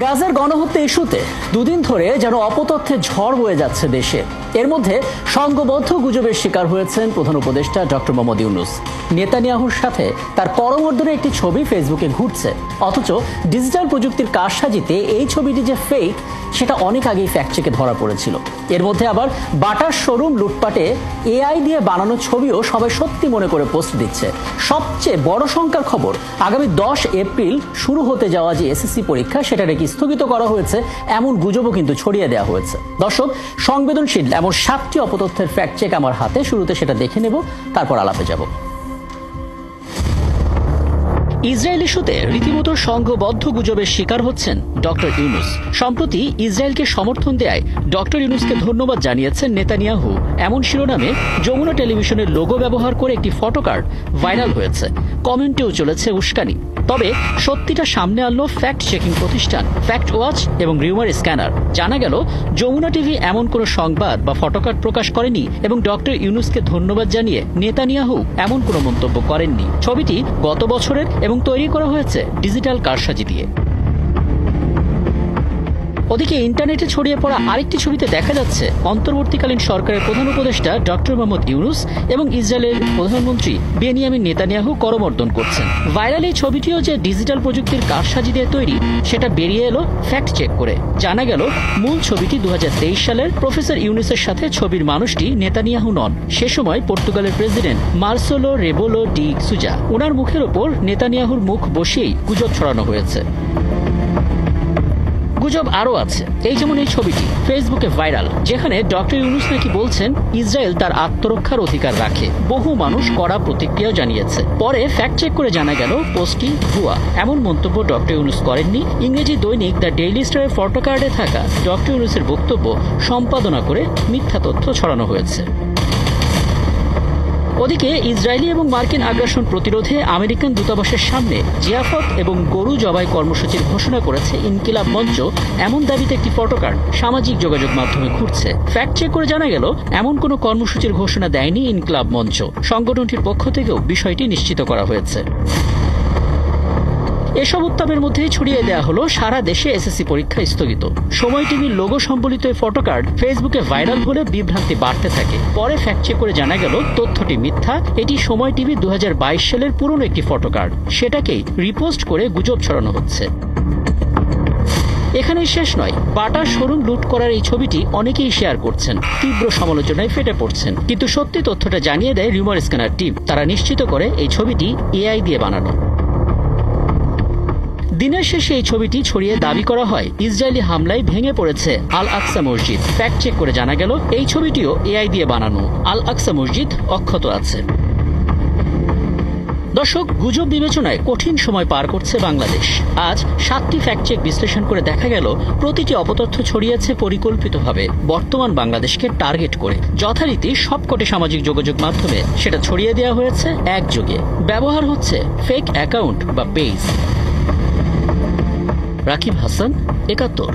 গাজার গণহত্যা ইস্যুতে দুদিন ধরে যেন অপতথ্যের ঝড় বয়ে যাচ্ছে দেশে। এর মধ্যে সংঘবদ্ধ গুজবের শিকার হয়েছেন প্রধান উপদেষ্টা ডক্টর মোহাম্মদ ইউনূস। নেতানিয়াহুর সাথে তার করমর্দনের একটি ছবি ফেসবুকে ঘুরছে, অথচ ডিজিটাল প্রযুক্তির কারসাজিতে এই ছবিটি যে ফেক সেটা অনেক আগেই ফ্যাক্ট চেকে ধরা পড়েছিল। এর মধ্যে আবার বাটার শোরুম লুটপাটে এআই দিয়ে বানানো ছবিও সবাই সত্যি মনে করে পোস্ট দিচ্ছে। সবচেয়ে বড় শঙ্কার খবর, আগামী 10 এপ্রিল শুরু হতে যাওয়া যে এসএসসি পরীক্ষা সেটা নাকি স্থগিত করা হয়েছে, এমন গুজবও কিন্তু ছড়িয়ে দেওয়া হয়েছে। দর্শক, সংবেদনশীল এমন 7টি অপতথ্যের ফ্যাক্ট চেক আমার হাতে, শুরুতে সেটা দেখে নেব, তারপর আলাপে যাব। ইসরায়েল ইস্যুতে রীতিমতো সংঘবদ্ধ গুজবের শিকার হচ্ছেন ডক্টর ইউনূস। সম্প্রতি ইসরায়েলকে সমর্থন দেয়ায় ডক্টর ইউনূসকে ধন্যবাদ জানিয়েছেন নেতানিয়াহু, এমন শিরোনামে যমুনা টেলিভিশনের লোগো ব্যবহার করে একটি ফটোকার্ড ভাইরাল হয়েছে। কমেন্টেও চলেছে উস্কানি। তবে সত্যিটা সামনে আনলো ফ্যাক্ট চেকিং প্রতিষ্ঠান ফ্যাক্ট ওয়াচ এবং রিউমার স্ক্যানার। জানা গেল যমুনা টিভি এমন কোনো সংবাদ বা ফটোকার্ড প্রকাশ করেনি এবং ডক্টর ইউনূসকে ধন্যবাদ জানিয়ে নেতানিয়াহু এমন কোনো মন্তব্য করেননি। ছবিটি গত বছরের এবং তৈরি করা হয়েছে ডিজিটাল কারসাজি দিয়ে। ওদিকে ইন্টারনেটে ছড়িয়ে পড়া আরেকটি ছবিতে দেখা যাচ্ছে অন্তর্বর্তীকালীন সরকারের প্রধান উপদেষ্টা ডক্টর মোহাম্মদ ইউনূস এবং ইসরায়েলের প্রধানমন্ত্রী বেনিয়ামিন নেতানিয়াহু করমর্দন করছেন। ভাইরাল এই ছবিটিও যে ডিজিটাল প্রযুক্তির কারসাজি দিয়ে তৈরি সেটা বেরিয়ে এলো ফ্যাক্ট চেক করে। জানা গেল মূল ছবিটি 2023 সালের প্রফেসর ইউনূসের সাথে ছবির মানুষটি নেতানিয়াহু নন। সে সময় পর্তুগালের প্রেসিডেন্ট মার্সেলো রেবোলো ডি সুজা। ওনার মুখের ওপর নেতানিয়াহুর মুখ বসিয়েই গুজব ছড়ানো হয়েছে। গুজব আরও আছে, এই যেমন এই ছবিটি ফেসবুকে ভাইরাল, যেখানে ডক্টর ইউনূস নাকি বলছেন ইসরায়েল তার আত্মরক্ষার অধিকার রাখে। বহু মানুষ কড়া প্রতিক্রিয়াও জানিয়েছে। পরে ফ্যাক্ট চেক করে জানা গেল পোস্টটি ভুয়া। এমন মন্তব্য ডক্টর ইউনূস করেননি। ইংরেজি দৈনিক দ্য ডেইলি স্টারের ফটোকার্ডে থাকা ডক্টর ইউনূসের বক্তব্য সম্পাদনা করে মিথ্যা তথ্য ছড়ানো হয়েছে। ওদিকে ইসরায়েলি এবং মার্কিন আগ্রাসন প্রতিরোধে আমেরিকান দূতাবাসের সামনে জিয়াফত এবং গরু জবাই কর্মসূচির ঘোষণা করেছে ইনকিলাব মঞ্চ, এমন দাবিতে একটি ফটোকার্ড সামাজিক যোগাযোগ মাধ্যমে ঘুরছে। ফ্যাক্ট চেক করে জানা গেল এমন কোনো কর্মসূচির ঘোষণা দেয়নি ইনকিলাব মঞ্চ। সংগঠনটির পক্ষ থেকেও বিষয়টি নিশ্চিত করা হয়েছে। এসব উত্তাপের মধ্যেই ছড়িয়ে দেওয়া হলো সারা দেশে এসএসসি পরীক্ষা স্থগিত। সময় টিভির লোগো সম্বলিত এই ফটোকার্ড ফেসবুকে ভাইরাল হলে বিভ্রান্তি বাড়তে থাকে। পরে ফ্যাক্ট চেক করে জানা গেল তথ্যটি মিথ্যা। এটি সময় টিভি 2022 সালের পুরনো একটি ফটোকার্ড। সেটাকেই রিপোস্ট করে গুজব ছড়ানো হচ্ছে। এখানেই শেষ নয়, বাটার শোরুম লুট করার এই ছবিটি অনেকেই শেয়ার করছেন, তীব্র সমালোচনায় ফেটে পড়ছেন। কিন্তু সত্যি তথ্যটা জানিয়ে দেয় রিউমার স্ক্যানার টিম। তারা নিশ্চিত করে এই ছবিটি এআই দিয়ে বানানো। দিনের শেষে এই ছবিটি ছড়িয়ে দাবি করা হয় ইসরায়েলি হামলায় ভেঙে পড়েছে আল আকসা মসজিদ। ফ্যাক্ট চেক করে জানা গেল এই ছবিটিও এআই দিয়ে বানানো। আল আকসা মসজিদ অক্ষত আছে। দর্শক, গুজব বিবেচনায় কঠিন সময় পার করছে বাংলাদেশ। আজ 7টি ফ্যাক্ট চেক বিশ্লেষণ করে দেখা গেল প্রতিটি অপতথ্য ছড়িয়েছে পরিকল্পিতভাবে বর্তমান বাংলাদেশকে টার্গেট করে। যথারীতি সবকটি সামাজিক যোগাযোগ মাধ্যমে সেটা ছড়িয়ে দেওয়া হয়েছে একযোগে। ব্যবহার হচ্ছে ফেক অ্যাকাউন্ট বা পেজ। রাকিব হাসান, 71।